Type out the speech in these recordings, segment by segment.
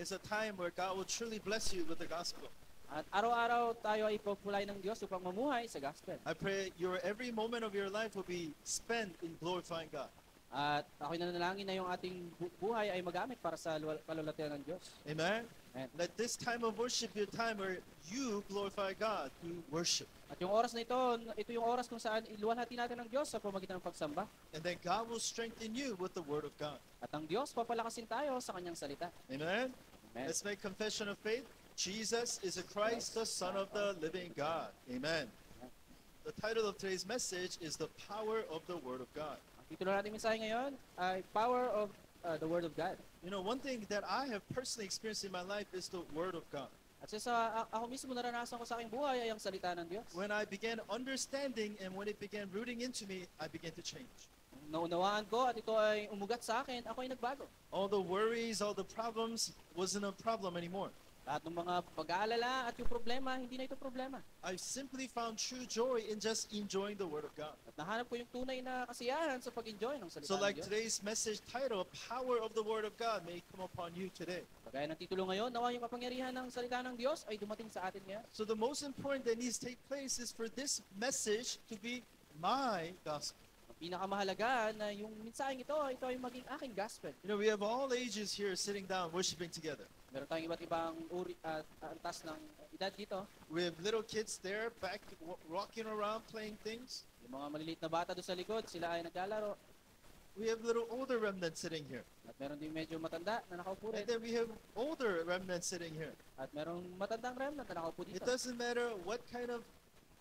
is a time where God will truly bless you with the gospel. At araw-araw tayo ay pagpulay ng Diyos upang mamuhay sa gospel. I pray your every moment of your life will be spent in glorifying God. At ako'y nanalangin na yung ating buhay ay magamit para sa kalulatian ng Diyos. Amen? Amen. Let this time of worship be a time where you glorify God through worship. At yung oras na ito yung oras kung saan iluwalhati natin ng Diyos sa pamamagitan ng pagsamba. And then God will strengthen you with the word of God. At ang Diyos papalakasin tayo sa kanyang salita. Amen? Amen. Let's make confession of faith. Jesus is a Christ, the Son of the living God. Amen. The title of today's message is The Power of the Word of God. Ang titulo natin mensahe ngayon ay Power of the Word of God. You know, one thing that I have personally experienced in my life is the Word of God. At ako mismo naranasan ko sa aking buhay ay ang salita ng Diyos. When I began understanding and when it began rooting into me, I began to change. Naunawaan ko at ito ay umugat sa akin, ako ay nagbago. All the worries, all the problems wasn't a problem anymore. Lahat ng mga pag-aalala at yung problema, hindi na ito problema. I simply found true joy in just enjoying the Word of God. At nahanap ko yung tunay na kasiyahan sa pag-enjoy ng salita So ng like Diyos. today's message title, Power of the Word of God may come upon you today. Kagaya ng titulo ngayon, nawa yung kapangyarihan ng salita ng Diyos ay dumating sa atin ngayon. So the most important that needs to take place is for this message to be my gospel. Ang pinakamahalaga na yung mensaheng ito ay maging aking gospel. You know, we have all ages here sitting down worshiping together. Meron tayong iba't ibang uri at antas ng edad dito. We have little kids there back rocking around playing things. Yung mga maliliit na bata doon sa likod, sila ay naglalaro. We have little older remnants sitting here. At meron din medyo matanda na nakaupo And rin. then we have older remnants sitting here. At merong matandang remnant na nakaupo It dito. doesn't matter what kind of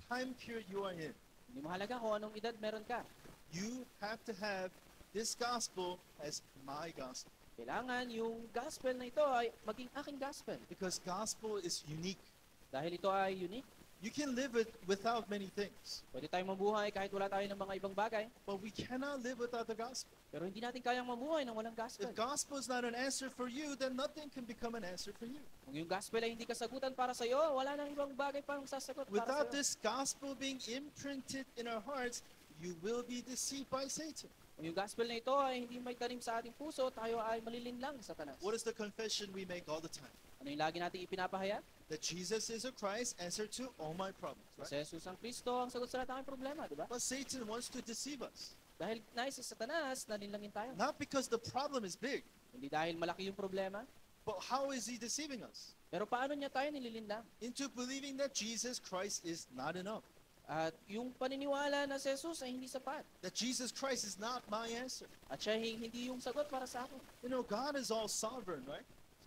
time period you are in. Hindi mahalaga kung anong edad meron ka. You have to have this gospel as my gospel. Kailangan yung gospel na ito ay maging aking gospel. Because gospel is unique. Dahil ito ay unique. You can live it without many things. Pwede tayong mabuhay kahit wala tayo ng mga ibang bagay. But we cannot live without the gospel. Pero hindi natin kayang mabuhay ng walang gospel. If gospel is not an answer for you, then nothing can become an answer for you. Kung yung gospel ay hindi kasagutan para sa iyo, wala nang ibang bagay pang sasagot para Without sa iyo. this gospel being imprinted in our hearts, you will be deceived by Satan. Kung yung gospel na ito ay hindi may tanim sa ating puso, tayo ay malilinlang sa Satanas. What is the confession we make all the time? Ano yung lagi natin ipinapahayag? That Jesus is a Christ, answer to all my problems. Si Right? Jesus ang Kristo ang sagot sa lahat ng aming problema, di ba? But Satan wants to deceive us. Dahil nais sa Satanas, nalinlangin tayo. Not because the problem is big, Hindi dahil malaki yung problema, but how is he deceiving us? pero paano niya tayo nililinlang? Into believing that Jesus Christ is not enough. At yung paniniwala na si Jesus ay hindi sapat. That Jesus Christ is not my answer. At siya hindi yung sagot para sa akin. You know, God is all sovereign, right?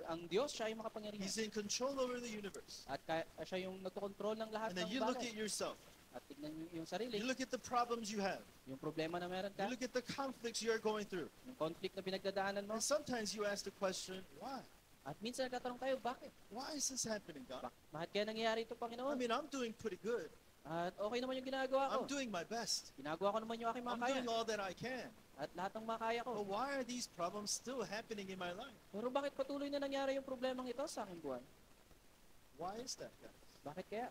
Ang Diyos, siya yung makapangyarihan. He's in control over the universe. At siya yung nagkokontrol ng lahat And then ng you look at bagay. yourself. At tignan yung sarili, You look at the problems you have. yung problema na meron You ka, look at the conflicts you're going through. yung conflict na pinagdadaanan mo. And sometimes you ask the question, why? At minsan nagtatanong tayo, bakit? Why is this happening, God? Bakit kaya nangyayari ito, I Panginoon? mean, I'm doing pretty good. At okay naman yung ginagawa ko. I'm doing my best. Ginagawa ko naman yung aking I'm makaya. doing all that I can. At lahat ng makaya But ko. why are these problems still happening in my life? Pero bakit patuloy na nangyari yung problemang ito sa aking buhay? Why is that, guys? Bakit kaya?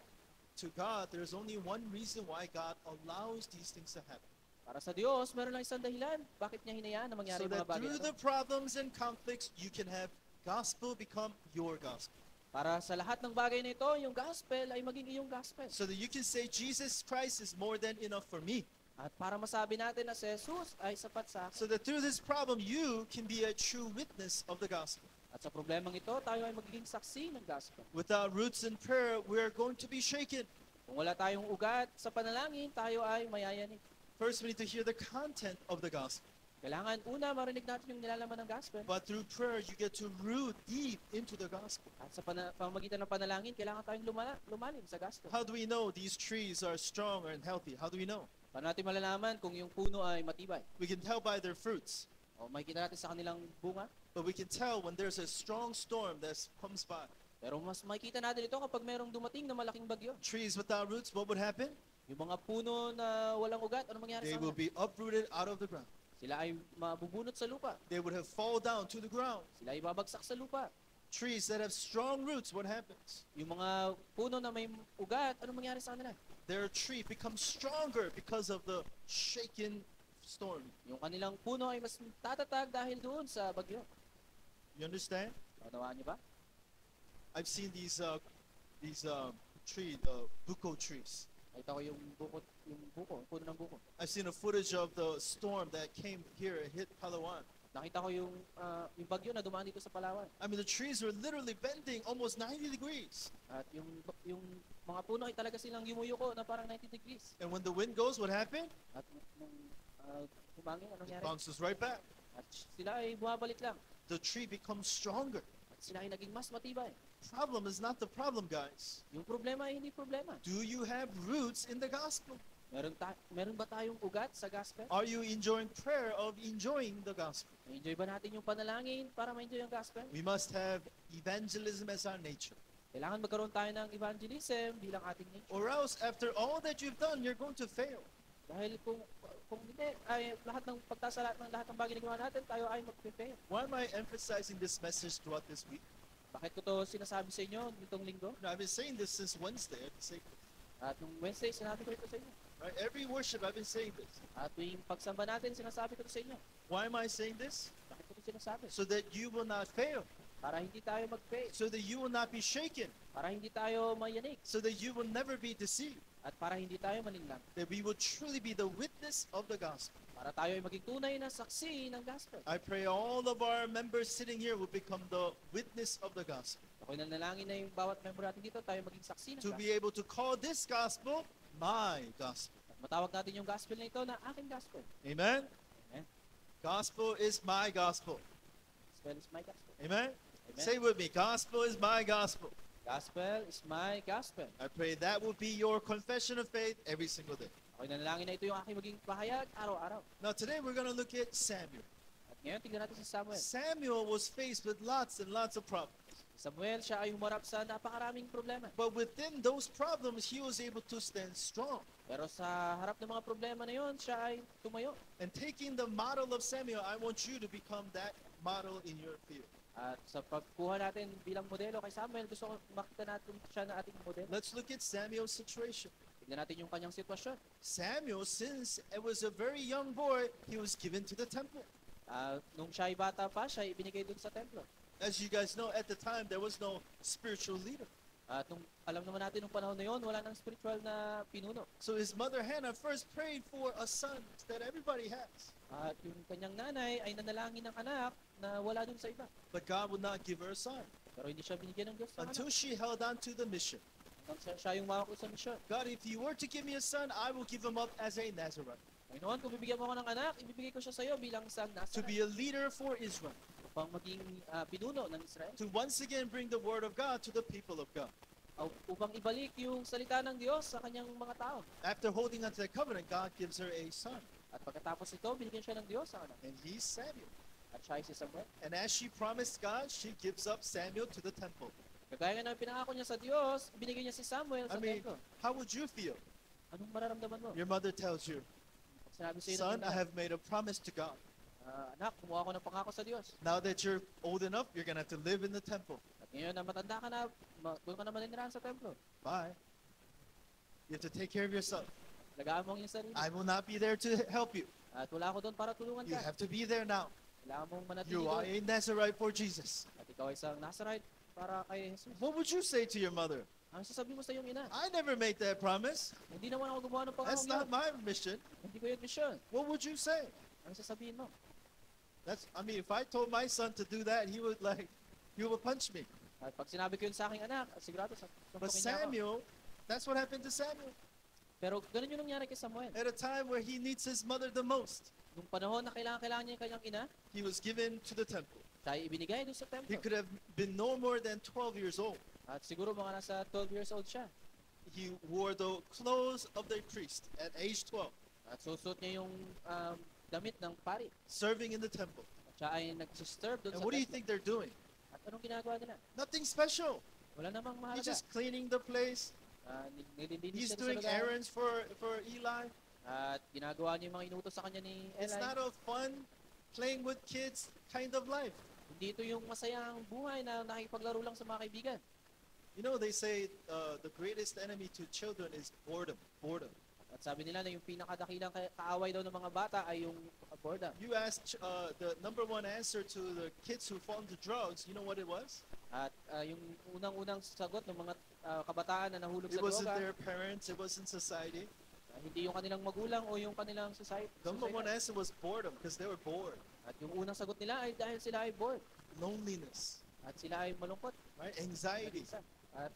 To God, there's only one reason why God allows these things to happen. Para sa Diyos, meron lang isang dahilan. Bakit niya hinayaan na mangyari So yung mga that bagay through na the ito? problems and conflicts, you can have gospel become your gospel. Para sa lahat ng bagay na ito, yung gospel ay maging iyong gospel. So that you can say, Jesus Christ is more than enough for me. At para masabi natin na si Jesus ay sapat sa akin. So that through this problem, you can be a true witness of the gospel. At sa problemang ito, tayo ay magiging saksi ng gospel. Without roots in prayer, we are going to be shaken. Kung wala tayong ugat sa panalangin, tayo ay mayayanig. First, we need to hear the content of the gospel. Kailangan una marinig natin yung nilalaman ng gospel. But through prayer, you get to root deep into the gospel. At sa pamamagitan ng panalangin, kailangan tayong lumalim sa gospel. How do we know these trees are strong and healthy? How do we know? Paano natin malalaman kung yung puno ay matibay? We can tell by their fruits. O makikita natin sa kanilang bunga. But we can tell when there's a strong storm that comes by. Pero mas makikita natin ito kapag mayroong dumating na malaking bagyo. Trees without roots, what would happen? Yung mga puno na walang ugat, ano mangyari They sa will kanila? be uprooted out of the ground. Sila ay mabubunot sa lupa. They would have fall down to the ground. Sila ay babagsak sa lupa. Trees that have strong roots, what happens? Yung mga puno na may ugat, ano mangyari sa kanila? Their tree becomes stronger because of the shaken storm. Yung kanilang puno ay mas tatatag dahil doon sa bagyo. You understand? Naunawaan niyo ba? I've seen these tree, buko trees. Nakita ko yung buko, puno ng buko. I've seen a footage of the storm that came here and hit Palawan. Nakita ko yung bagyo na dumaan dito sa Palawan. I mean, the trees were literally bending almost 90 degrees. At yung mga puno ay talaga silang yumuyuko na parang 90 degrees. And when the wind goes, what happened? At nung humangin, anong It nangyari? bounces right back. At sila ay bumabalik lang. The tree becomes stronger. At sila ay naging mas matibay. Problem is not the problem, guys. Yung problema ay hindi problema. Do you have roots in the gospel? Meron ba tayong ugat sa gospel? Are you enjoying prayer of enjoying the gospel? Na-enjoy ba natin yung panalangin para ma-enjoy ang gospel? We must have evangelism as our nature. Kailangan magkaroon tayo ng evangelism bilang ating nature. Or else, after all that you've done, you're going to fail. Dahil kung hindi, ay lahat ng pagtasala ng lahat ng bagay na ginawa natin, tayo ay mag-fail. Why am I emphasizing this message throughout this week? Bakit ko to sinasabi sa inyo nitong linggo? No, I've been saying this since Wednesday. I've been saying this. At nung Wednesday, sinabi ko ito sa inyo. Right? Every worship, I've been saying this. At tuwing pagsamba natin, sinasabi ko ito sa inyo. Why am I saying this? Bakit ko ito sinasabi? So that you will not fail. Para hindi tayo mag-fail. So that you will not be shaken. Para hindi tayo mayanig. So that you will never be deceived. At para hindi tayo malinlang. That we will truly be the witness of the gospel. Para tayo ay maging tunay na saksi ng gospel. I pray all of our members sitting here will become the witness of the gospel. Ako'y nanalangin na yung bawat member natin dito, tayo maging saksi ng To gospel. be able to call this gospel my gospel. At matawag natin yung gospel na ito na aking gospel. Amen? Amen. Gospel is my gospel. Gospel is my gospel. Amen? Amen. Say with me, gospel is my gospel. Gospel is my gospel. I pray that will be your confession of faith every single day. Ako'y nanalangin na ito yung aking maging pahayag araw-araw. Now today we're going to look at Samuel. At ngayon, tingnan natin si Samuel. Samuel was faced with lots and lots of problems. Samuel, siya ay humarap sa napakaraming problema. But within those problems, he was able to stand strong. Pero sa harap ng mga problema na yon, siya ay tumayo. And taking the model of Samuel, I want you to become that model in your field. At sa pagkuha natin bilang modelo kay Samuel, gusto ko makita natin siya na ating modelo. Let's look at Samuel's situation. Tignan natin yung kanyang sitwasyon. Samuel, since it was a very young boy, he was given to the temple. Nung siya ay bata pa, siya ay ibinigay dun sa templo. As you guys know, at the time, there was no spiritual leader. At alam naman natin nung panahon na yon, wala nang spiritual na pinuno. So his mother Hannah first prayed for a son that everybody has. At yung kanyang nanay ay nanalangin ng anak na wala dun sa iba. But God would not give her a son Pero hindi siya binigyan ng Diyos sa anak. until she held on to the mission. Hanggang siya yung mawako sa misyon. God, if you were to give me a son, I will give him up as a Nazarite, Panginoon, kung bibigyan mo ako ng anak, ibibigay ko siya sa iyo bilang isang to Nazarite. be a leader for Israel, Upang maging pinuno ng Israel. to once again bring the word of God to the people of God. Upang ibalik yung salita ng Diyos sa kanyang mga tao. After holding onto the covenant, God gives her a son, At pagkatapos ito, binigyan siya ng Diyos sa anak. and he's Samuel. At siya ay si Samuel. And as she promised God, she gives up Samuel to the temple. Kagaya nga ng pinangako niya sa Diyos, binigay niya si Samuel I sa mean, templo. how would you feel? Anong mararamdaman mo? Your mother tells you, Pag sinabi sa iyo ng son, I ina, have made a promise to God. anak, kumuha ako ng pangako sa Diyos. Now that you're old enough, you're going to have to live in the temple. At ngayon na matanda ka na, doon ka na maninirahan sa templo. Bye. You have to take care of yourself. Lagaan mo ang iyong sarili. I will not be there to help you. At wala ako doon para tulungan You ka. have to be there now. Kailangan mong manatili You are doon. a Nazarite for Jesus. At ikaw ay isang Nazarite para kay Jesus. What would you say to your mother? Ang sasabihin mo sa iyong ina, I never made that promise. hindi naman ako gumawa ng That's pangako not my mission. Hindi ko yung mission. What would you say? Ang sasabihin mo. If I told my son to do that, he would punch me. At pag sinabi ko yun sa aking anak, at sigurado sa But niya ako. Samuel, that's what happened to Samuel. Pero ganun yung nangyari kay Samuel. At a time where he needs his mother the most, Nung panahon na kailangan niya yung kanyang ina, he was given to the temple. siya ay ibinigay doon sa He templo. could have been no more than 12 years old. At siguro mga nasa 12 years old siya. He wore the clothes of the priest at age 12, At susuot niya yung damit ng pari. serving in the temple. At siya ay nag-serve doon And sa what do you templo. think they're doing? At anong ginagawa nila? Nothing special. Wala namang He's mahalaga. just cleaning the place. Nililinis He's siya sa doing lugar. errands for Eli. At ginagawa niya yung mga inutos sa kanya ni It's Eli. not a fun, playing with kids kind of life. Hindi ito yung masayang buhay na nakikipaglaro lang sa mga kaibigan. You know, they say the greatest enemy to children is boredom. Boredom. At sabi nila na yung pinakadakilang kaaway daw ng mga bata ay yung boredom. You asked the number one answer to the kids who fall into drugs. You know what it was? At yung unang-unang sagot ng mga kabataan na nahulog It sa wasn't droga, their parents, it wasn't society. hindi yung kanilang magulang o yung kanilang Number one society. answer was boredom because they were bored. At yung unang sagot nila ay dahil sila ay bored. Loneliness, At sila ay malungkot. right? Anxiety. At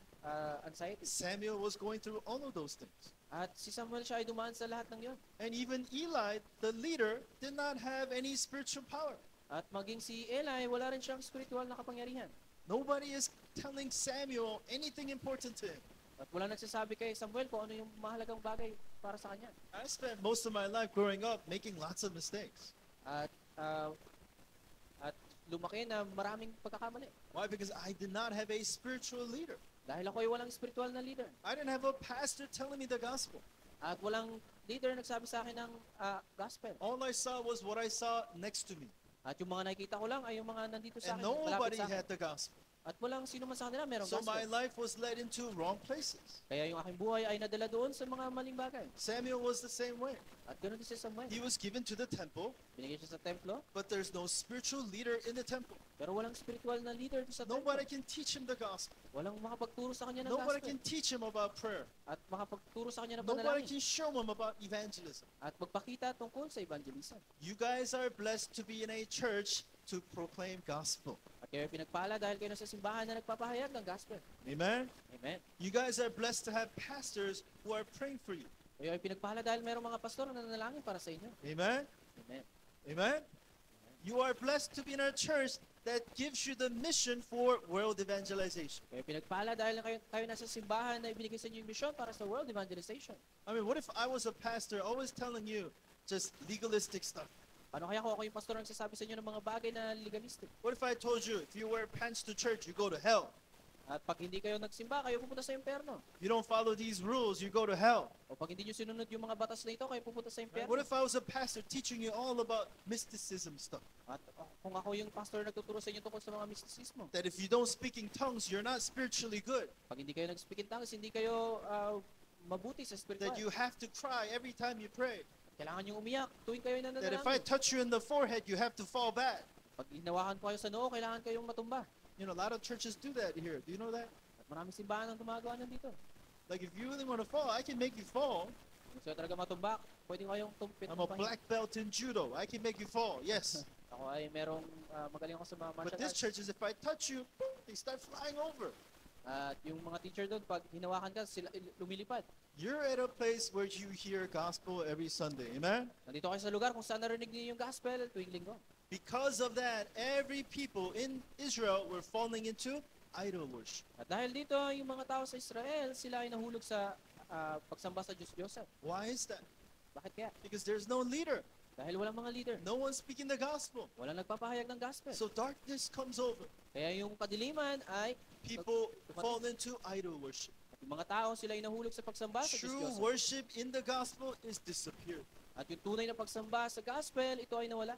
anxiety. Samuel was going through all of those things. At si Samuel siya ay dumaan sa lahat ng yon. And even Eli, the leader, did not have any spiritual power. At maging si Eli, wala rin siyang spiritual na kapangyarihan. Nobody is telling Samuel anything important to him. At wala nagsasabi kay Samuel kung ano yung mahalagang bagay para sa kanya. I spent most of my life growing up making lots of mistakes. At lumaki na maraming pagkakamali. Why? Because I did not have a spiritual leader. Dahil ako ay walang spiritual na leader. I didn't have a pastor telling me the gospel. At walang leader nagsabi sa akin ng gospel. All I saw was what I saw next to me. At yung mga nakikita ko lang ay yung mga nandito sa And akin, nobody malapit sa akin. had the gospel. At walang sino man sa kanila merong So my gospel. life was led into wrong places. Kaya yung aking buhay ay nadala doon sa mga maling bagay. Samuel was the same way. At ganoon din si Samuel. He was given to the temple, Binigay siya sa templo, but there's no spiritual leader in the temple. pero walang spiritual na leader doon sa templo. Nobody can teach him the gospel. Walang makapagturo sa kanya ng Nobody gospel. can teach him about prayer. At makapagturo sa kanya ng Nobody panalangin. can show him about evangelism. At magpakita tungkol sa evangelism. You guys are blessed to be in a church to proclaim gospel. At kayo ay pinagpala dahil kayo nasa simbahan na nagpapahayag ng gospel. Amen. Amen. You guys are blessed to have pastors who are praying for you. Kayo ay pinagpala dahil mayroong mga pastor na nanalangin para sa inyo. Amen. Amen. Amen. You are blessed to be in a church that gives you the mission for world evangelization. Kayo ay pinagpala dahil kayo nasa simbahan na ibinigay sa inyo yung misyon para sa world evangelization. I mean, what if I was a pastor always telling you just legalistic stuff? Paano kaya kung ako yung pastor ang nagsasabi sa inyo ng mga bagay na legalistic? What if I told you if you wear pants to church, you go to hell? At pag hindi kayo nagsimba, kayo pupunta sa impyerno. You don't follow these rules, you go to hell. O pag hindi nyo sinunod yung mga batas na ito, kayo pupunta sa Right? impyerno. What if I was a pastor teaching you all about mysticism stuff? At kung ako yung pastor nagtuturo sa inyo tungkol sa mga mistisismo, That if you don't speak in tongues, you're not spiritually good. pag hindi kayo nag-speak in tongues, hindi kayo mabuti sa spiritual. That you have to cry every time you pray. Kailangan yung umiyak tuwing kayo That if I nananalangin. touch you in the forehead, you have to fall back. Pag hinawakan po kayo sa noo, kailangan kayong matumba. You know, a lot of churches do that here. Do you know that? At maraming simbahan ang gumagawa nun dito. Like if you really want to fall, I can make you fall. Kung sa'yo talaga matumba, pwede kayong tumpit. I'm a black belt in judo. I can make you fall. Yes. Ako ay merong magaling ako sa mga But martial this arts. church is if I touch you, boom, they start flying over. At yung mga teacher doon, pag hinawakan ka, sila lumilipad. You're at a place where you hear gospel every Sunday. Amen? Nandito kayo sa lugar kung saan narinig niyo yung gospel tuwing linggo. Because of that, every people in Israel were falling into idol worship. At dahil dito, yung mga tao sa Israel, sila ay nahulog sa pagsamba sa Diyos-Diyosan. Why is that? Bakit kaya? Because there's no leader. Dahil walang mga leader. No one speaking the gospel. Walang nagpapahayag ng gospel. So darkness comes over. Kaya yung kadiliman ay People fall into idol worship. yung mga tao, sila ay nahulog sa pagsamba sa True Diyos-Diyosan. worship in the gospel is disappeared. At yung tunay na pagsamba sa gospel, ito ay nawala.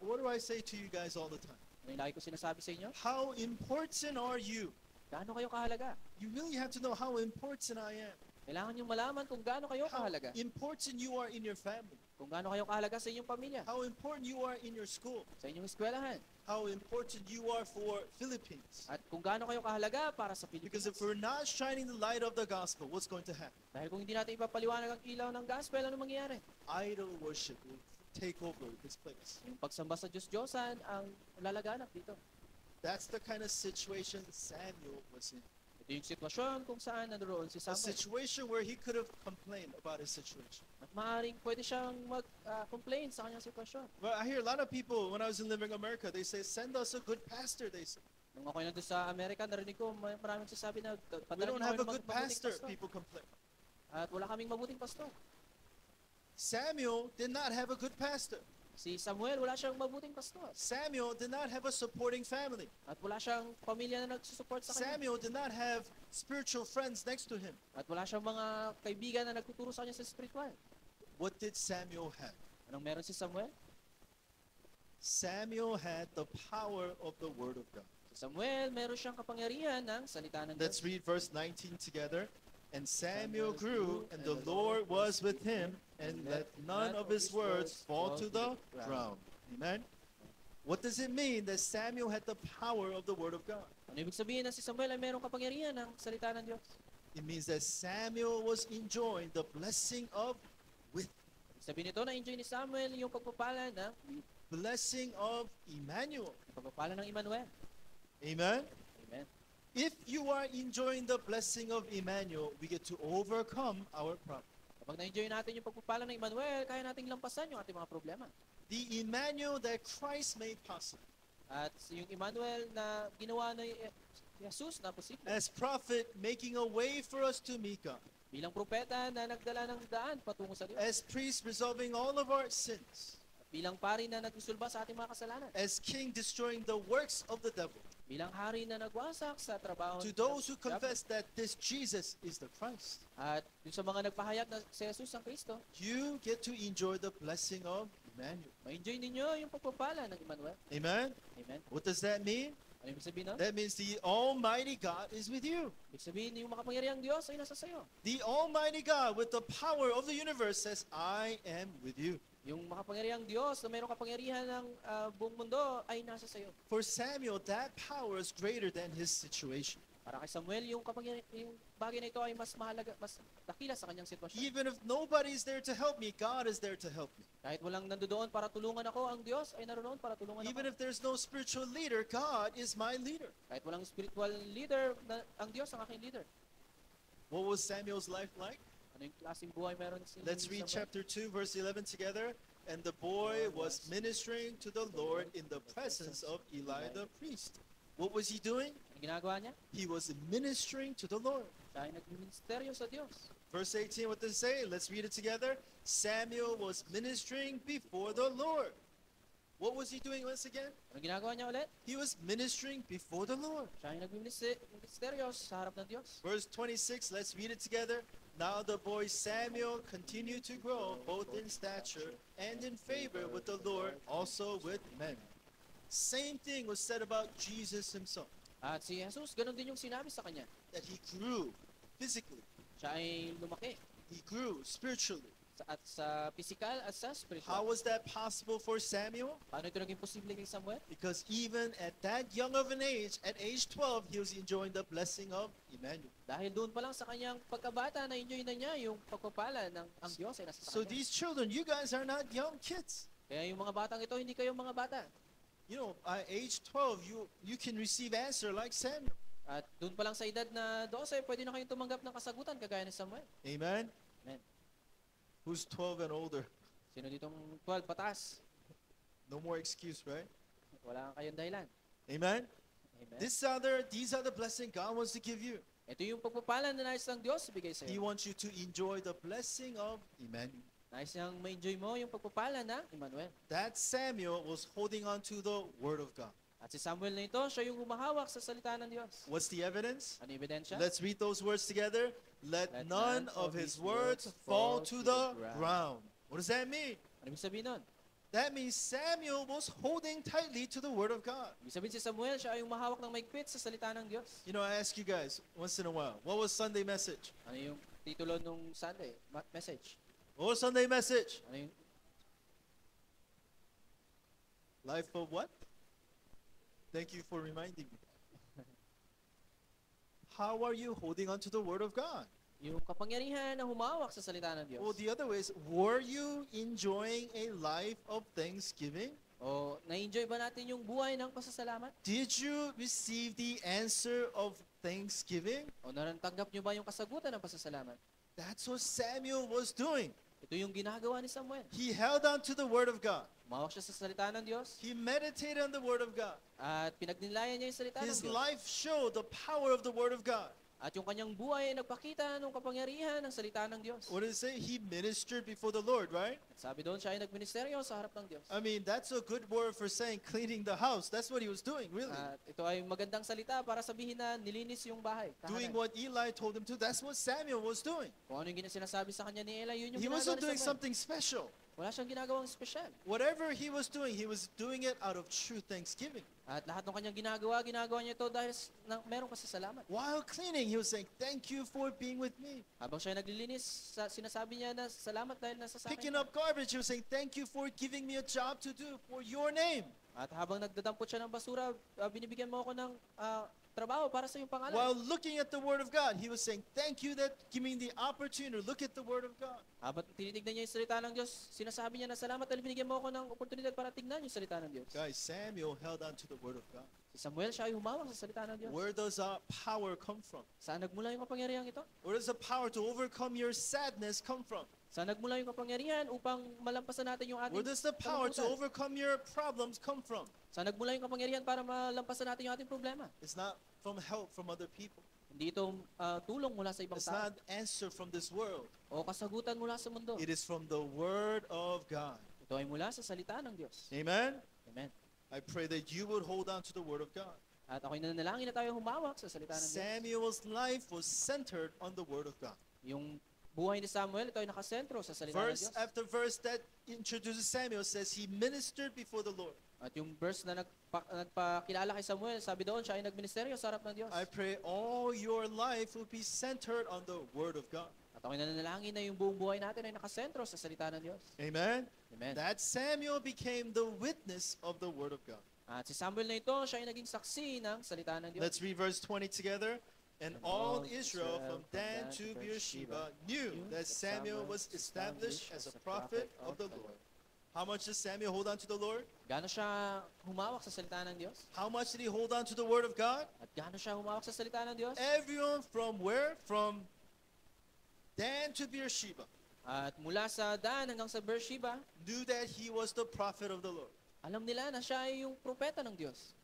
What do I say to you guys all the time? Ano yung lagi ko sinasabi sa inyo? How important are you? Gaano kayo kahalaga? You really have to know how important I am. Kailangan nyo malaman kung gaano kayo How kahalaga. important you are in your family. Kung gaano kayo kahalaga sa inyong pamilya, How important you are in your school. sa inyong eskwelahan, How important you are for Philippines. at kung gaano kayo kahalaga para sa Because Pilipinas. if we're not shining the light of the gospel, what's going to happen? Dahil kung hindi natin ipapaliwanag ang ilaw ng gospel, ano mangyayari? Idol worship will take over this place. Yung pagsamba sa Diyos-Diyosan ang lalaganap dito. That's the kind of situation Samuel was in. Ito yung sitwasyon kung saan nandoon si A Samuel. situation where he could have complained about his situation. At maaaring pwede siyang mag-complain sa kanyang sitwasyon. Well, I hear a lot of people when I was in Living America, they say, send us a good pastor, they say. Nung ako nandun sa Amerika, narinig ko maraming sasabi na We padala don't niyo have kami a ng good mabuting pastor, pastor. people complain. At wala kaming mabuting pastor. Samuel did not have a good pastor. Si Samuel, wala siyang mabuting pastor. Samuel did not have a supporting family. At wala siyang pamilya na nagsusupport sa kanya. Samuel did not have spiritual friends next to him. At wala siyang mga kaibigan na nagtuturo sa kanya sa spiritual. What did Samuel have? Anong meron si Samuel? Samuel had the power of the Word of God. Si Samuel, meron siyang kapangyarihan ng salita ng Let's Diyos. read verse 19 together. And Samuel grew, and the Lord was with him, and let none of his words fall to the ground. Amen. What does it mean that Samuel had the power of the Word of God? Ano ibig sabihin na si Samuel ay mayroong kapangyarihan ng salita ng Diyos? It means that Samuel was enjoying the blessing of with Ibig sabihin nito na enjoy ni Samuel yung pagpapala ng blessing of Emmanuel. pagpapala ng Emmanuel. Amen. Amen. If you are enjoying the blessing of Emmanuel, we get to overcome our problem. Kapag na-enjoy natin yung pagpapala ng Emmanuel, kaya nating lampasan yung ating mga problema. The Emmanuel that Christ made possible. At yung Emmanuel na ginawa ni Jesus na posible. As prophet, making a way for us to meet God. Bilang propeta na nagdala ng daan patungo sa Diyos. As priest, resolving all of our sins. At bilang pari na nagsusulba sa ating mga kasalanan. As king, destroying the works of the devil. Bilang hari na nagwasak sa trabaho To ng those who diabo. confess that this Jesus is the Christ, At yung sa mga nagpahayag na si Jesus ang Kristo, you get to enjoy the blessing of Emmanuel. ma-enjoy ninyo yung pagpapala ng Emmanuel. Amen? Amen. What does that mean? Ano ibig sabihin nun? That means the Almighty God is with you. Ibig sabihin yung makapangyarihang Diyos ay nasa sayo. The Almighty God with the power of the universe says, I am with you. Yung makapangyarihang Diyos na mayroong kapangyarihan ng buong mundo ay nasa sayo. For Samuel, that power is greater than his situation. Para kay Samuel, yung bagay na ito ay mas mahalaga, mas dakila sa kanyang sitwasyon. Even if nobody is there to help me, God is there to help me. Kahit walang nandoon para tulungan ako, ang Diyos ay naroon para tulungan Even ako. if there's no spiritual leader, God is my leader. Kahit walang spiritual leader, ang Diyos ang aking leader. What was Samuel's life like? Ano yung klaseng buhay meron si Let's read Samuel? chapter 2, verse 11 together. And the boy was ministering to the Lord in the presence of Eli the priest. What was he doing? Ano ginagawa niya? He was ministering to the Lord. Siya ay nagministeryo sa Diyos. Verse 18, what does it say? Let's read it together. Samuel was ministering before the Lord. What was he doing once again? Ano ginagawa niya ulit? He was ministering before the Lord. Siya ay nagministeryo sa harap ng Diyos. Verse 26, let's read it together. Now the boy Samuel continued to grow both in stature and in favor with the Lord, also with men. Same thing was said about Jesus himself, At si Jesus, ganun din yung sinabi sa kanya. that he grew physically, Siya ay lumaki he grew spiritually. at sa physical at sa How spiritual. was that possible for Samuel? Paano ito naging posible kay Samuel? Because even at that young of an age, at age 12, he was enjoying the blessing of Emmanuel. Dahil doon pa lang sa kanyang pagkabata, na-enjoy na niya yung pagpapala ng ang Diyos ay nasa sa So kanya. these children, you guys are not young kids. Kaya yung mga batang ito, hindi kayo mga bata. You know, at age 12, you can receive answer like Samuel. At doon pa lang sa edad na 12, pwede na kayong tumanggap ng kasagutan kagaya ni Samuel. Amen? Amen. Who's 12 and older? Sino ditong 12 pataas? No more excuse, right? Wala kayong dahilan. Amen? Amen. These are the blessing God wants to give you. Ito yung pagpapala na nais ng Diyos ibigay sa He iyo. wants you to enjoy the blessing of Emmanuel. Nais niyang ma-enjoy mo yung pagpapala na Emmanuel. That Samuel was holding on to the Word of God. At si Samuel na ito, siya yung humahawak sa salita ng Diyos. What's the evidence? Ano yung ebidensya? Let's read those words together. Let none of his words fall to the ground. What does that mean? Ano ibig sabihin nun? That means Samuel was holding tightly to the Word of God. Ibig sabihin si Samuel, siya ay humahawak ng maigpit sa salita ng Diyos. You know, I ask you guys once in a while, what was Sunday message? Ano yung titulo nung Sunday message? What was Sunday message? Ano yung Life of what? Thank you for reminding me. How are you holding on to the Word of God? yung kapangyarihan na humawak sa salita ng Diyos? Well, the other way is, were you enjoying a life of thanksgiving? O na-enjoy ba natin yung buhay ng pasasalamat? Did you receive the answer of thanksgiving? O natanggap nyo ba yung kasagutan ng pasasalamat? That's what Samuel was doing. Ito yung ginagawa ni Samuel. He held on to the Word of God. Humawak siya sa salita ng Diyos He meditated on the Word of God. at pinagnilayan niya yung salita ng His Diyos. life showed the power of the Word of God. At yung kanyang buhay ay nagpakita ng kapangyarihan ng salita ng Diyos. What does it say? He ministered before the Lord, right? At sabi doon, siya ay nagministeryo sa harap ng Diyos. I mean, that's a good word for saying cleaning the house. That's what he was doing, really. At ito ay magandang salita para sabihin na nilinis yung bahay. Doing Tahanan. what Eli told him to. That's what Samuel was doing. Kung ano yung sinasabi sa kanya ni Eli, yun yung He ginagawa wasn't ni doing Samuel. something special. Wala siyang ginagawang espesyal. Whatever he was doing it out of true thanksgiving. At lahat ng kanyang ginagawa niya ito dahil merong pasasalamat. While cleaning, he was saying, thank you for being with me. Habang siya naglilinis, sinasabi niya na salamat dahil nasa sa Picking akin. up garbage, he was saying, thank you for giving me a job to do for your name. At habang nagdadampot siya ng basura, binibigyan mo ako ng trabaho para sa iyong pangalan. While looking at the Word of God, he was saying, thank you that give me the opportunity to look at the Word of God. Habang tinitignan niya yung salita ng Diyos, sinasabi niya na salamat dahil binigyan mo ako ng oportunidad para tignan yung salita ng Diyos. Guys, Samuel held on to the Word of God. Si Samuel, siya ay humawak sa salita ng Diyos. Where does our power come from? Saan nagmula yung kapangyarihan ito? Where does the power to overcome your sadness come from? Saan nagmula yung kapangyarihan upang malampasan natin yung ating Where does the power to kalungkutan? overcome your problems come from? Saan nagmula yung kapangyarihan para malampasan natin yung ating problema? It's not from help from other people. Hindi ito tulong mula sa ibang It's tao not answer from this world. o kasagutan mula sa mundo. It is from the Word of God. Ito ay mula sa salita ng Diyos. Amen? Amen. I pray that you would hold on to the Word of God. At ako'y nanalangin na tayo humawak sa salita ng Diyos. Samuel's life was centered on the Word of God. Yung buhay ni Samuel, ito ay nakasentro sa salita ng Verse Diyos. after verse that introduces Samuel says he ministered before the Lord. At yung verse na nagpakilala kay Samuel, sabi doon, siya ay nagministeryo sa harap ng Diyos. I pray all your life will be centered on the Word of God. At ako'y nananalangin na yung buong buhay natin ay nakasentro sa salita ng Diyos. Amen? Amen. That Samuel became the witness of the Word of God. At si Samuel na ito, siya ay naging saksi ng salita ng Diyos. Let's read verse 20 together. And all Israel from Dan to Beersheba knew that Samuel was established as a prophet of the Lord. How much does Samuel hold on to the Lord? Gaano siya humawak sa salita ng Diyos? How much did he hold on to the Word of God? At gaano siya humawak sa salita ng Diyos? Everyone from where? From Dan to Beersheba At mula sa Dan hanggang sa Beersheba, knew that he was the prophet of the Lord. alam nila na siya ay yung propeta ng Diyos.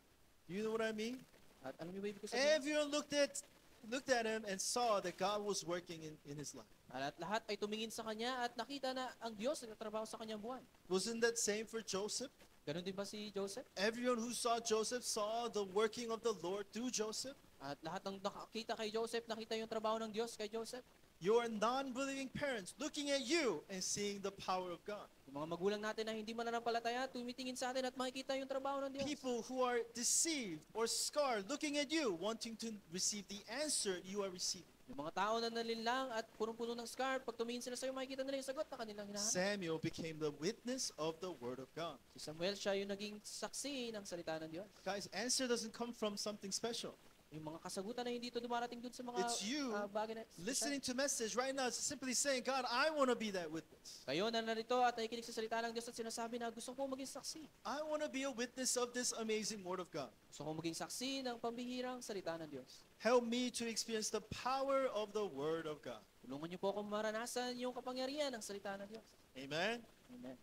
You know what I mean? At alam niyo ba ibig ko sabihin? Everyone looked at him and saw that God was working in his life. At lahat ay tumingin sa kanya at nakita na ang Diyos ay nagtatrabaho sa kanyang buhay. Wasn't that same for Joseph? Ganon din ba si Joseph? Everyone who saw Joseph saw the working of the Lord through Joseph. At lahat ng nakakita kay Joseph, nakita yung trabaho ng Diyos kay Joseph. Your non-believing parents looking at you and seeing the power of God. Yung mga magulang natin na hindi mananampalataya, tumitingin sa atin at makikita yung trabaho ng Diyos. People who are deceived or scarred looking at you wanting to receive the answer you are receiving. Yung mga tao na nalinlang at punong-puno ng scar, pag tumingin sila sa'yo, makikita nila yung sagot na kanilang hinahanap. Samuel became the witness of the Word of God. Si Samuel, siya yung naging saksi ng salita ng Diyos. Guys, answer doesn't come from something special. Yung mga kasagutan na hindi ito dumarating dun sa mga It's you bagay na listening to message right now, it's simply saying, God, I want to be that witness. Kayo na narito at nakikinig sa salita ng Diyos at sinasabi na gusto ko maging saksi. I want to be a witness of this amazing Word of God. Gusto ko maging saksi ng pambihirang salita ng Diyos. Help me to experience the power of the Word of God. Tulungan niyo po akong maranasan yung kapangyarihan ng salita ng Diyos. Amen? Amen.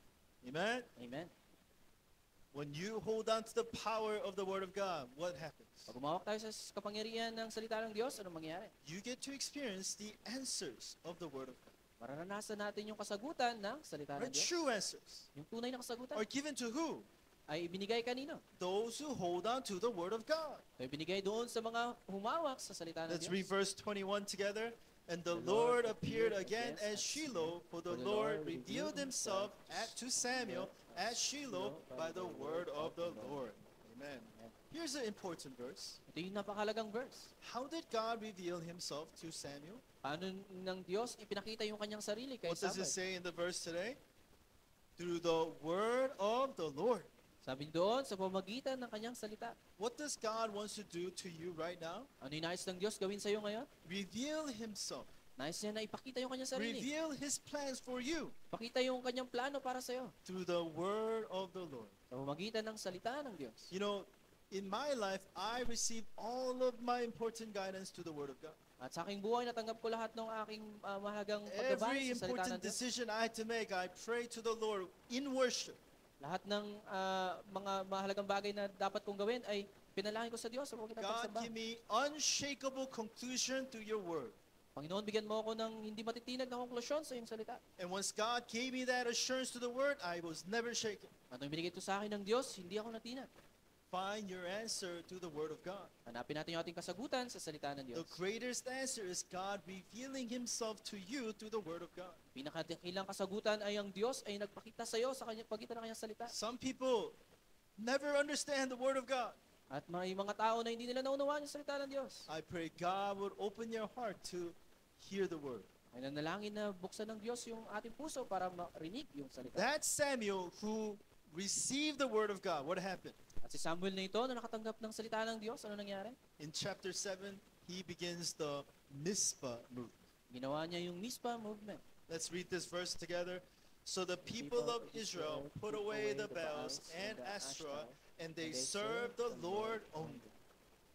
Amen? Amen. When you hold on to the power of the Word of God, what happens? Pag umawak tayo sa kapangyarihan ng salita ng Diyos, ano mangyayari? You get to experience the answers of the Word of God. Mararanasan natin yung kasagutan ng salita ng Right? Diyos. True answers. Yung tunay na kasagutan Are given to who? ay ibinigay kanino? Those who hold on to the Word of God. Ay ibinigay doon sa mga humawak sa salita ng Let's Diyos. read verse 21 together. And the Lord appeared again at Shiloh, for the Lord revealed himself to Samuel at Shiloh by the word of the Lord. Amen. Here's an important verse. Ito yung napakalagang verse. How did God reveal himself to Samuel? Paano ng Diyos ipinakita yung kanyang sarili kay What does it Samuel? say in the verse today? Through the word of the Lord. Sabi doon, sa pamagitan ng kanyang salita. What does God wants to do to you right now? Ano yung nais ng Diyos gawin sa iyo ngayon? Reveal himself. Nais niya na ipakita yung kanyang sarili. Reveal his plans for you Pakita yung kanyang plano para sa iyo. through the word of the Lord. Sa pamagitan ng salita ng Diyos. You know, in my life, I received all of my important guidance to the word of God. At sa aking buhay, natanggap ko lahat ng aking mahalagang Every pagbabase sa salita ng important Diyos. decision I had to make, I pray to the Lord in worship. Lahat ng mga mahalagang bagay na dapat kong gawin ay pinalangin ko sa Diyos sa pamagitan ng God, pagsamba. give me unshakable conclusion through your word. Panginoon, bigyan mo ako ng hindi matitinag na konklusyon sa iyong salita. And once God gave me that assurance to the word, I was never shaken. At nung binigay ito sa akin ng Diyos, hindi ako natinag. Find your answer to the word of God. Hanapin natin yung ating kasagutan sa salita ng The Diyos. greatest answer is God revealing himself to you through the word of God. Pinakadakilang kasagutan ay ang Diyos ay nagpakita sa iyo sa kanyang pagitan ng kanyang salita. Some people never understand the word of God. At may mga tao na hindi nila naunawaan yung salita ng Diyos. I pray God would open your heart to hear the word. Ay nanalangin na buksan ng Diyos yung ating puso para marinig yung salita. That Samuel who received the word of God, what happened? At si Samuel na ito, na nakatanggap ng salita ng Diyos, ano nangyari? In chapter 7, he begins the Mizpah movement. Ginawa niya yung Mizpah movement. Let's read this verse together. So the people of Israel put away the Baals and Ashtoreth, and they served the Lord only.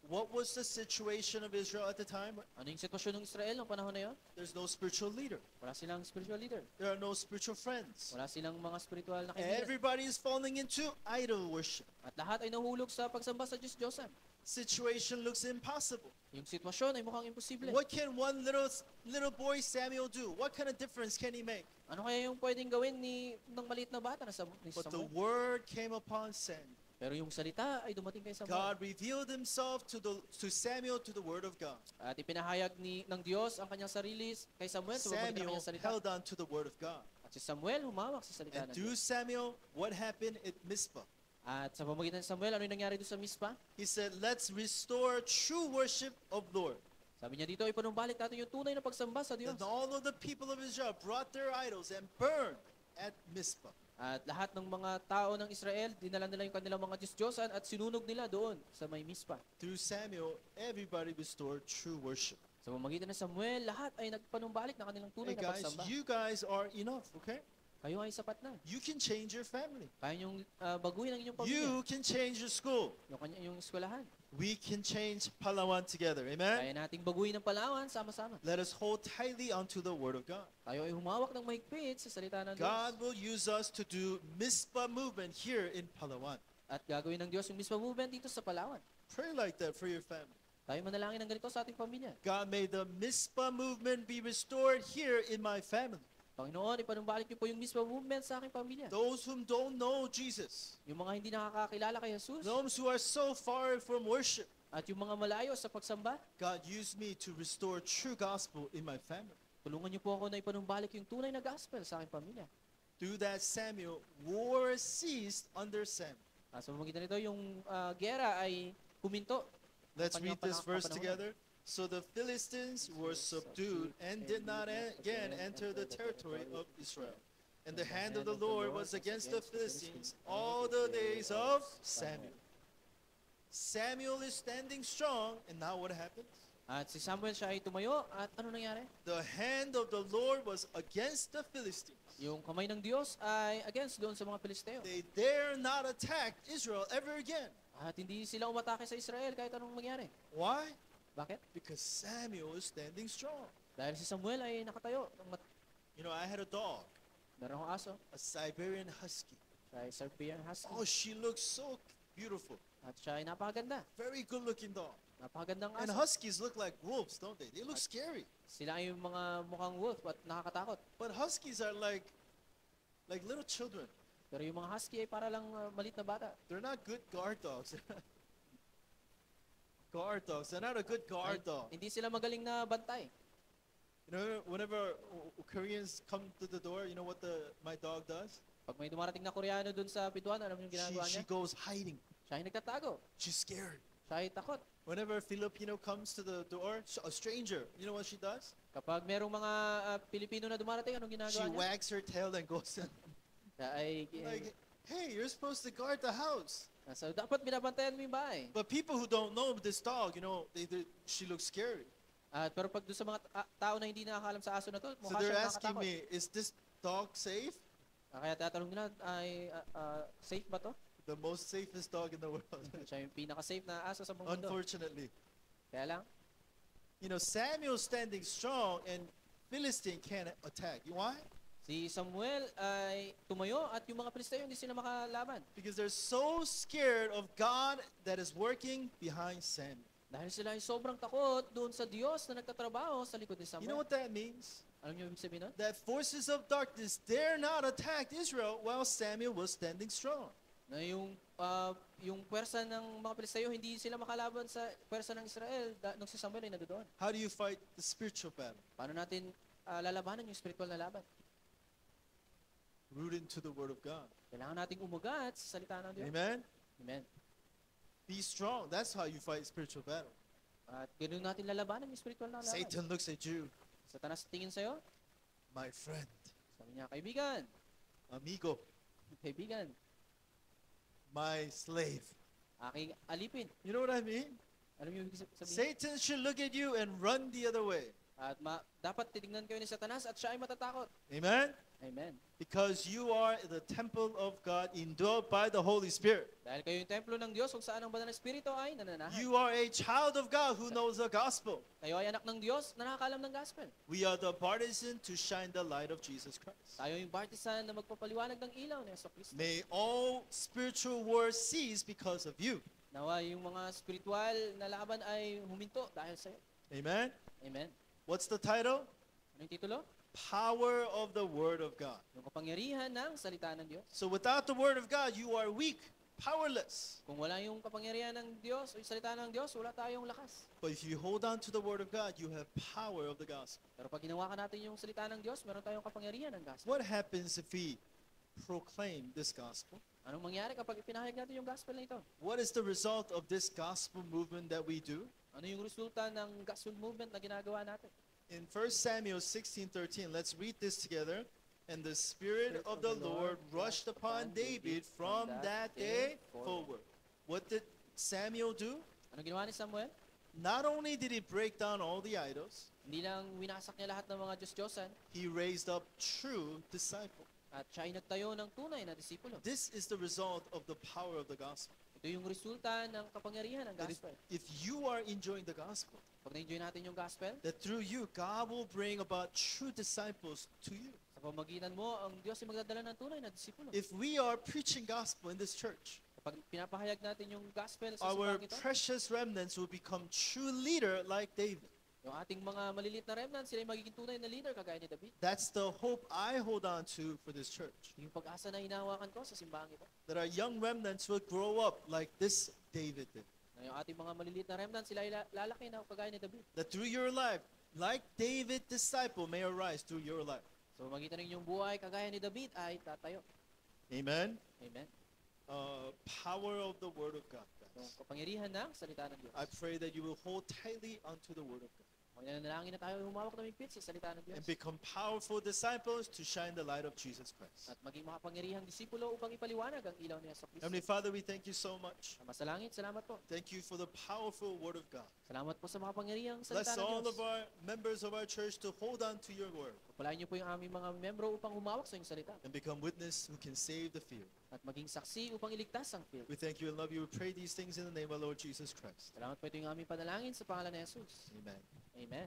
What was the situation of Israel at the time? Ano yung sitwasyon ng Israel noong panahon na yun? There's no spiritual leader. Wala silang spiritual leader. There are no spiritual friends. Wala silang mga spiritual na kaibigan. Everybody is falling into idol worship. At lahat ay nahulog sa pagsamba sa Diyos-Diyosan. Situation looks impossible. Yung sitwasyon ay mukhang imposible. What can one little boy Samuel do? What kind of difference can he make? Ano kaya yung pwedeng gawin ng maliit na bata na ni But the Samuel? word came upon Samuel. Pero yung salita ay dumating kay Samuel. God revealed himself to Samuel to the word of God. At ipinahayag ng Diyos ang kanyang sarili kay Samuel sa pamamagitan ng Samuel kanyang salita. held on to the word of God. At si Samuel humawak sa salita And ng through Diyos. Samuel, what happened at Mizpah? At sa pamamagitan ni Samuel, ano yung nangyari doon sa Mizpah? He said, let's restore true worship of Lord. Sabi niya dito, ipanumbalik natin yung tunay na pagsamba sa Diyos. And all of the people of Israel brought their idols and burned at Mizpah. At lahat ng mga tao ng Israel, dinala nila yung kanilang mga Diyos-Diyosan at sinunog nila doon sa may Mizpah. Through Samuel, everybody restored true worship. Sa pamamagitan ng Samuel, lahat ay nagpanumbalik na kanilang tunay Hey na guys, pagsamba. you guys are enough, okay? Kayo ay sapat na. You can change your family. Kaya niyong baguhin ang inyong pamilya. You can change your school. Yung eskwelahan. We can change Palawan together. Amen? Kaya nating baguhin ang Palawan sama-sama. Let us hold tightly onto the word of God. Tayo ay humawak ng mahigpit sa salita ng Diyos. God will use us to do Mizpah movement here in Palawan. At gagawin ng Diyos yung Mizpah movement dito sa Palawan. Pray like that for your family. Tayo manalangin ng ganito sa ating pamilya. God, may the Mizpah movement be restored here in my family. Panginoon, ipanumbalik niyo po yung Mizpah movement sa aking pamilya. Those whom don't know Jesus, Yung mga hindi nakakakilala kay Jesus. those who are so far from worship, At yung mga malayo sa pagsamba. God, use me to restore true gospel in my family. Tulungan niyo po ako na ipanumbalik yung tunay na gospel sa aking pamilya. Through that Samuel, war ceased under Samuel. Sa pamamagitan nito, yung gera ay huminto. Let's Kanyang read this verse kapanahonan. together. So the Philistines were subdued and did not again enter the territory of Israel. And the hand of the Lord was against the Philistines all the days of Samuel. Samuel is standing strong, and now what happens? At si Samuel siya ay tumayo at ano nangyari? The hand of the Lord was against the Philistines. Yung kamay ng Diyos ay against doon sa mga Pilisteo. They dare not attack Israel ever again. At hindi sila umatake sa Israel kahit anong mangyari. Why? Bakit? Because Samuel is standing strong. Dahil si Samuel ay nakatayo. You know, I had a dog, Meron akong aso. a Siberian Husky. Siya ay Siberian Husky. Oh, she looks so beautiful. At siya ay napakaganda. Very good-looking dog. Napakagandang And aso. Huskies look like wolves, don't they? They look scary. Sila ay yung mga mukhang wolf at nakakatakot. But Huskies are like little children. Pero yung mga Husky ay para lang malit na bata. They're not good guard dogs. Guard dogs. They're not a good guard Ay, dog. hindi sila magaling na bantay. You know, whenever Koreans come to the door, you know what my dog does? Pag may dumarating na Koreano dun sa pintuan, alam mo yung ginagawa She niya? goes hiding. Siya ay nagtatago. She's scared. Siya ay takot. Whenever a Filipino comes to the door, a stranger, you know what she does? Kapag merong mga Pilipino na dumarating, anong She ginagawa niya? wags her tail and goes in. Siya ay, Like, hey, you're supposed to guard the house. so, dapat binabantayan mo yung bahay. But people who don't know this dog, you know, she looks scary. At pero pag doon sa mga tao na hindi nakakalam sa aso na to, So mukha they're siyang asking nakakatakot. me, is this dog safe? Kaya tatanong nila, ay safe ba to? The most safest dog in the world. Siya yung pinaka-safe na aso sa buong mundo. Unfortunately. Kaya lang, You know, Samuel's standing strong and Philistine can't attack. Why? si Samuel ay tumayo at yung mga Pilisteo hindi sila makalaban. Because they're so scared of God that is working behind Samuel. Dahil sila ay sobrang takot doon sa Diyos na nagtatrabaho sa likod ni You know Samuel. what that means? Alam niyo ibig sabihin nun? That forces of darkness dare not attack Israel while Samuel was standing strong. Na yung pwersa ng mga Pilisteo, hindi sila makalaban sa pwersa ng Israel nung si Samuel ay nandoon. How do you fight the spiritual battle? Paano natin lalabanan yung spiritual na laban? Rooted into the Word of God. Kailangan nating umugat sa salita ng Diyos. Amen? Amen. Be strong. That's how you fight spiritual battle. At ganoon natin lalabanan yung spiritual na laban. Satan looks at you, Satanas tingin sa'yo, my friend, sabi niya, kaibigan, amigo. kaibigan, my slave. aking alipin. You know what I mean? Alam niyo yung ibig sabihin? Satan should look at you and run the other way. At dapat titignan kayo ni Satanas at siya ay matatakot. Amen? Amen. Because you are the temple of God indwelt by the Holy Spirit. Dahil kayo yung templo ng Diyos kung saan ang banal na espiritu ay nananahan. You are a child of God who knows the gospel. Kayo ay anak ng Diyos na nakakaalam ng gospel. We are the partisan to shine the light of Jesus Christ. Tayo yung partisan na magpapaliwanag ng ilaw ni Jesucristo. May all spiritual wars cease because of you. Nawa yung mga spiritual na laban ay huminto dahil sa iyo. Amen? Amen. What's the title? Ano yung titulo? Power of the Word of God. Yung kapangyarihan ng salita ng Diyos. So without the Word of God, you are weak, powerless. Kung wala yung kapangyarihan ng Diyos o yung salita ng Diyos, wala tayong lakas. But if you hold on to the Word of God, you have power of the gospel. Pero pag ginawakan natin yung salita ng Diyos, meron tayong kapangyarihan ng gospel. What happens if we proclaim this gospel? Anong mangyari kapag ipinahayag natin yung gospel na ito? What is the result of this gospel movement that we do? Ano yung resulta ng gospel movement na ginagawa natin? In 1 Samuel 16:13, let's read this together. And the Spirit of the Lord rushed upon David from that day forward. What did Samuel do? Ano ginawa ni Samuel? Not only did he break down all the idols, Hindi lang winasak niya lahat ng mga Diyos-Diyosan he raised up true disciples. at siya ay nagtayo ng tunay na disipulo. This is the result of the power of the gospel. Ito yung resulta ng kapangyarihan ng That gospel. if you are enjoying the gospel, Pag na-enjoy natin yung gospel, that through you, God will bring about true disciples to you. sa pamagitan mo, ang Diyos ay magdadala ng tunay na disipulo. If we are preaching gospel in this church, Kapag pinapahayag natin yung gospel sa our simbahan ito, precious remnants will become true leader like David. yung ating mga maliliit na remnants, sila ay magiging tunay na leader kagaya ni David. That's the hope I hold on to for this church. Yung pag-asa na hinahawakan ko sa simbahan ito, That our young remnants will grow up like this David did. na yung ating mga maliliit na remnants, sila ay lalaki na kagaya ni David. That through your life, like David disciple may arise through your life. So magitan ng inyong buhay, kagaya ni David, ay tatayo. Amen. Amen. Power of the word of God. So, Guys. kapangyarihan ng salita ng Diyos. I pray that you will hold tightly onto the word of God Nanalangin na tayo humawak na migpit sa salita ng and Diyos. become powerful disciples to shine the light of Jesus Christ. At maging makapangyarihang disipulo upang ipaliwanag ang ilaw ni Jesucristo. Heavenly Father, we thank you so much. Ama sa langit, salamat po. Thank you for the powerful word of God. Salamat po sa makapangyarihang Bless salita ng all Diyos. of our members of our church to hold on to your word Pagpalain niyo po yung aming mga membro upang humawak sa inyong salita. and become witness who can save the field. At maging saksi upang iligtas ang field. We thank you and love you. We pray these things in the name of our Lord Jesus Christ. Salamat po ito yung aming panalangin sa pangalan ni Jesus. Amen. Amen.